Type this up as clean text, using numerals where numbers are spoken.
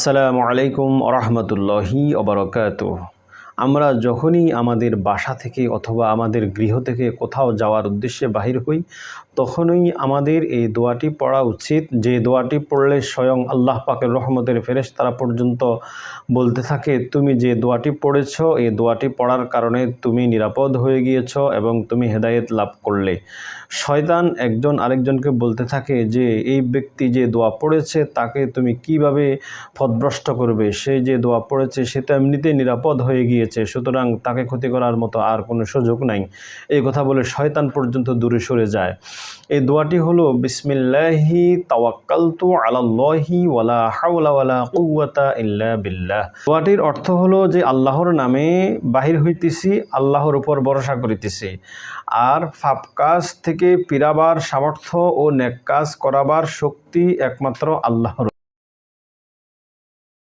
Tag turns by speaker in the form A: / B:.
A: আসসালামু আলাইকুম ওরহমতুল্লাহি ওবারাকাতুহু। আমরা যখনই আমাদের বাসা থেকে অথবা আমাদের গৃহ থেকে কোথাও যাওয়ার উদ্দেশ্যে বাহির হই, তখনই আমাদের এই দোয়াটি পড়া উচিত, যে দোয়াটি পড়লে স্বয়ং আল্লাহ পাকের রহমতের ফেরেশতারা পর্যন্ত বলতে থাকে, তুমি যে দোয়াটি পড়েছ এই দোয়াটি পড়ার কারণে তুমি নিরাপদ হয়ে গিয়েছ এবং তুমি হেদায়েত লাভ করলে। শয়তান একজন আরেকজনকে বলতে থাকে যে এই ব্যক্তি যে দোয়া পড়েছে তাকে তুমি কিভাবে পথভ্রষ্ট করবে, সে যে দোয়া পড়েছে সে তো এমনিতেই নিরাপদ হয়ে গিয়েছে, সুতরাং তাকে ক্ষতি করার মতো আর কোনো সুযোগ নাই। এই কথা বলে শয়তান পর্যন্ত দূরে সরে যায়। এই দোয়াটি হলো বিসমিল্লাহি তাওয়াক্কালতু আলাল্লাহি ওয়ালা হাওলা ওয়ালা কুওয়াতা ইল্লা বিল্লাহ। দোয়াটির অর্থ হলো যে আল্লাহর নামে বাহির হইতেছি, আল্লাহর উপর ভরসা করিতেছি, আর পাপ কাজ থেকে ফিরাবার সামর্থ্য ও নেক কাজ করাবার শক্তি একমাত্র আল্লাহর।